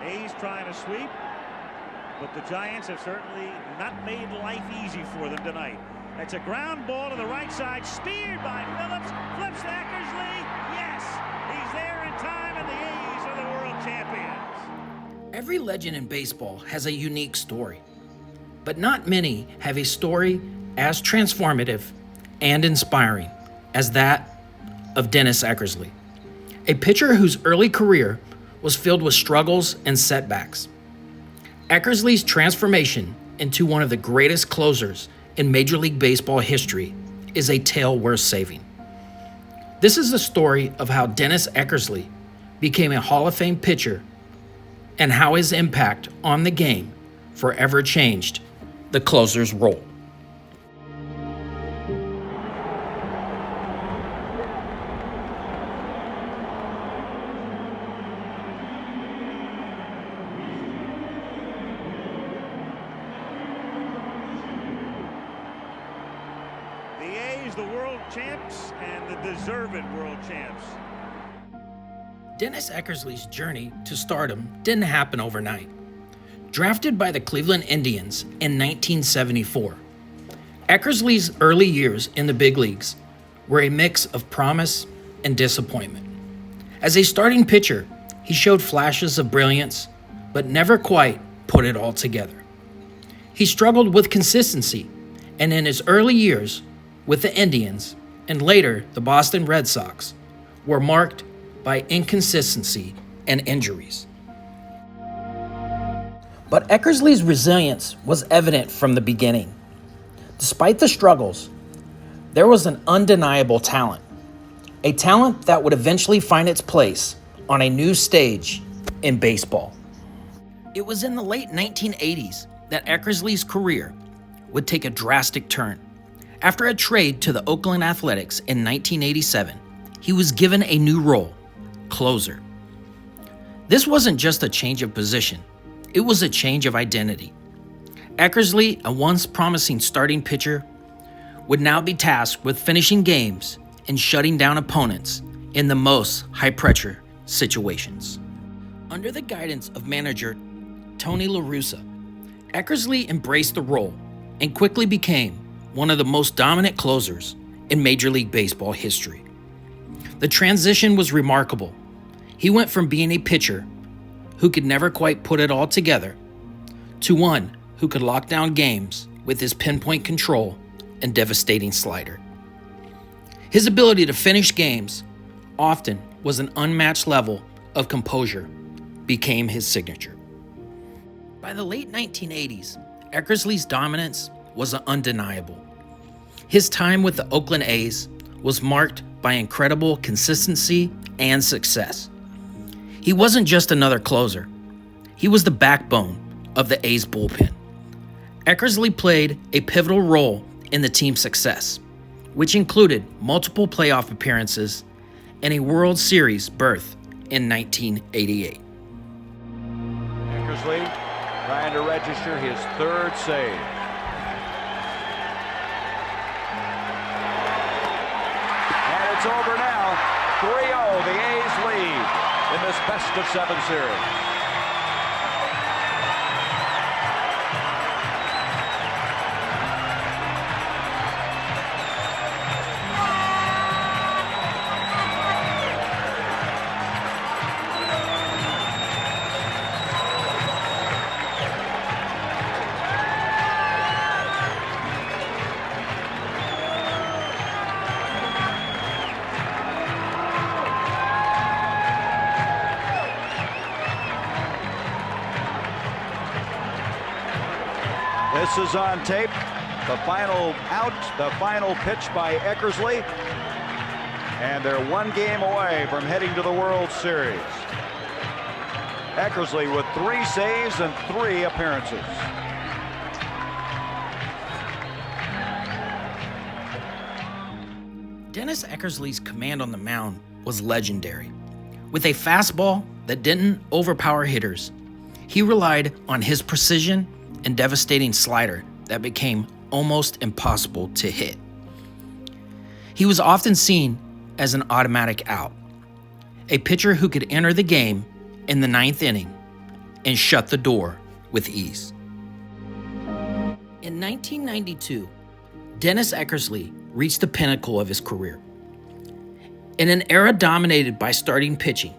A's trying to sweep, but the Giants have certainly not made life easy for them tonight. That's a ground ball to the right side, speared by Phillips, flips to Eckersley. Yes, he's there in time, and the A's are the world champions. Every legend in baseball has a unique story, but not many have a story as transformative and inspiring as that of Dennis Eckersley, a pitcher whose early career was filled with struggles and setbacks. Eckersley's transformation into one of the greatest closers in Major League Baseball history is a tale worth saving. This is the story of how Dennis Eckersley became a Hall of Fame pitcher and how his impact on the game forever changed the closer's role. The world champs and the deserved world champs. Dennis Eckersley's journey to stardom didn't happen overnight. Drafted by the Cleveland Indians in 1974, Eckersley's early years in the big leagues were a mix of promise and disappointment. As a starting pitcher, he showed flashes of brilliance, but never quite put it all together. He struggled with consistency, and in his early years with the Indians, and later the Boston Red Sox, were marked by inconsistency and injuries. But Eckersley's resilience was evident from the beginning. Despite the struggles, there was an undeniable talent, a talent that would eventually find its place on a new stage in baseball. It was in the late 1980s that Eckersley's career would take a drastic turn. After a trade to the Oakland Athletics in 1987, he was given a new role, closer. This wasn't just a change of position, it was a change of identity. Eckersley, a once promising starting pitcher, would now be tasked with finishing games and shutting down opponents in the most high-pressure situations. Under the guidance of manager Tony La Russa, Eckersley embraced the role and quickly became one of the most dominant closers in Major League Baseball history. The transition was remarkable. He went from being a pitcher who could never quite put it all together to one who could lock down games with his pinpoint control and devastating slider. His ability to finish games, often was an unmatched level of composure, became his signature. By the late 1980s, Eckersley's dominance was undeniable. His time with the Oakland A's was marked by incredible consistency and success. He wasn't just another closer. He was the backbone of the A's bullpen. Eckersley played a pivotal role in the team's success, which included multiple playoff appearances and a World Series berth in 1988. Eckersley trying to register his third save. It's over now. 3-0, the A's lead in this best-of-7 series. This is on tape. The final out, the final pitch by Eckersley. And they're one game away from heading to the World Series. Eckersley with 3 saves and 3 appearances. Dennis Eckersley's command on the mound was legendary. With a fastball that didn't overpower hitters, he relied on his precision and devastating slider that became almost impossible to hit. He was often seen as an automatic out, a pitcher who could enter the game in the 9th inning and shut the door with ease. In 1992, Dennis Eckersley reached the pinnacle of his career. In an era dominated by starting pitching,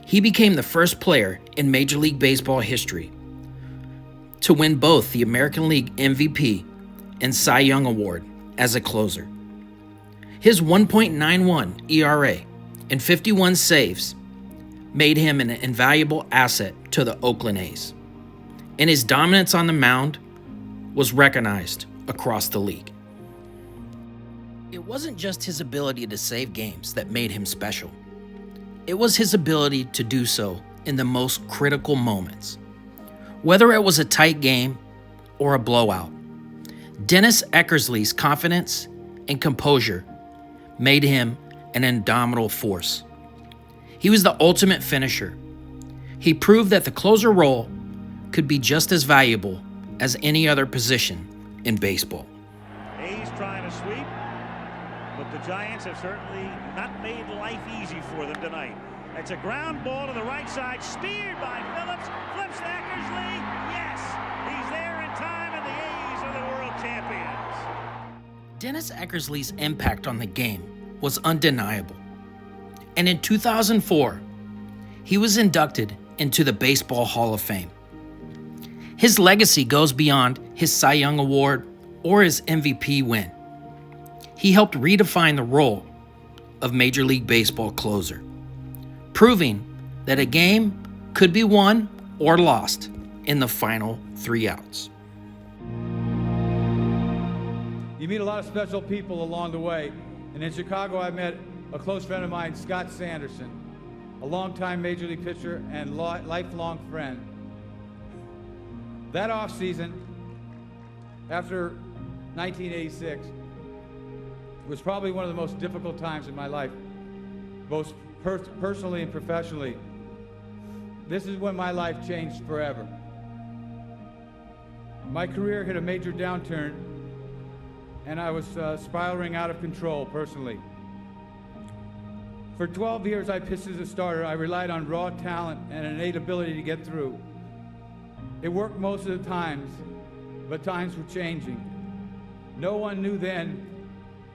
he became the first player in Major League Baseball history to win both the American League MVP and Cy Young Award as a closer. His 1.91 ERA and 51 saves made him an invaluable asset to the Oakland A's, and his dominance on the mound was recognized across the league. It wasn't just his ability to save games that made him special. It was his ability to do so in the most critical moments. Whether it was a tight game or a blowout, Dennis Eckersley's confidence and composure made him an indomitable force. He was the ultimate finisher. He proved that the closer role could be just as valuable as any other position in baseball. A's trying to sweep, but the Giants have certainly not made life easy for them tonight. It's a ground ball to the right side, speared by Phillips, flips to Eckersley. Yes, he's there in time, and the A's are the world champions. Dennis Eckersley's impact on the game was undeniable. And in 2004, he was inducted into the Baseball Hall of Fame. His legacy goes beyond his Cy Young Award or his MVP win. He helped redefine the role of Major League Baseball closer, proving that a game could be won or lost in the final 3 outs. You meet a lot of special people along the way, and in Chicago I met a close friend of mine, Scott Sanderson, a longtime Major League pitcher and lifelong friend. That offseason, after 1986, was probably one of the most difficult times in my life, both personally and professionally. This is when my life changed forever. My career hit a major downturn, and I was spiraling out of control personally. For 12 years I pitched as a starter. I relied on raw talent and an innate ability to get through. It worked most of the times, but times were changing. No one knew then,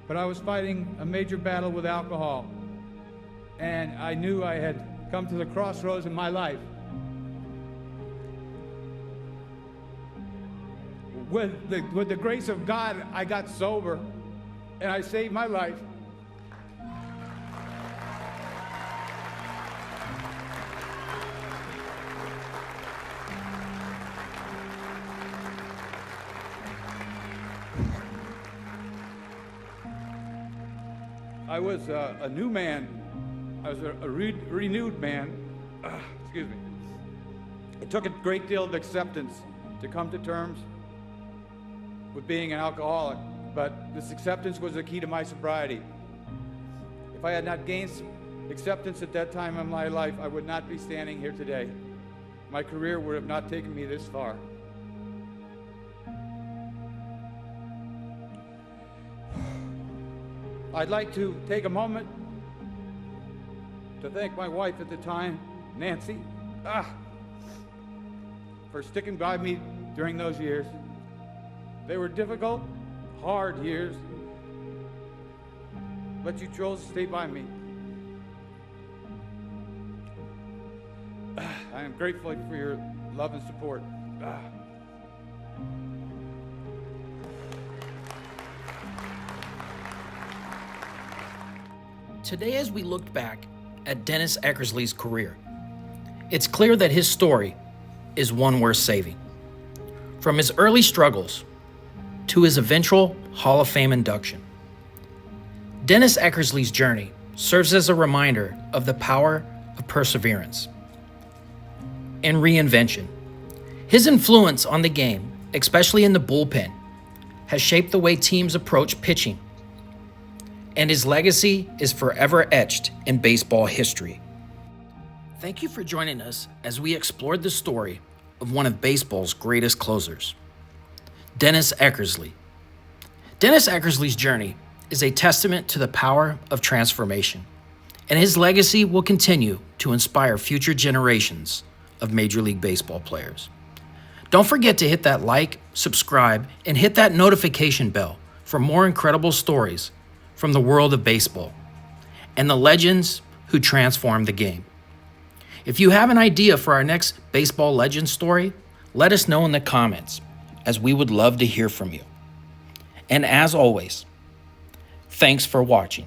but I was fighting a major battle with alcohol, and I knew I had come to the crossroads in my life. With the grace of God, I got sober, and I saved my life. I was a new man. I was a renewed man. Excuse me. It took a great deal of acceptance to come to terms with being an alcoholic, but this acceptance was the key to my sobriety. If I had not gained acceptance at that time in my life, I would not be standing here today. My career would have not taken me this far. I'd like to take a moment to thank my wife at the time, Nancy, for sticking by me during those years. They were difficult, hard years, but you chose to stay by me. I am grateful for your love and support. Today, as we looked back at Dennis Eckersley's career, it's clear that his story is one worth saving. From his early struggles to his eventual Hall of Fame induction, Dennis Eckersley's journey serves as a reminder of the power of perseverance and reinvention. His influence on the game, especially in the bullpen, has shaped the way teams approach pitching, and his legacy is forever etched in baseball history. Thank you for joining us as we explored the story of one of baseball's greatest closers, Dennis Eckersley. Dennis Eckersley's journey is a testament to the power of transformation, and his legacy will continue to inspire future generations of Major League Baseball players. Don't forget to hit that like, subscribe, and hit that notification bell for more incredible stories from the world of baseball and the legends who transformed the game. If you have an idea for our next baseball legend story, let us know in the comments, as we would love to hear from you. And as always, thanks for watching.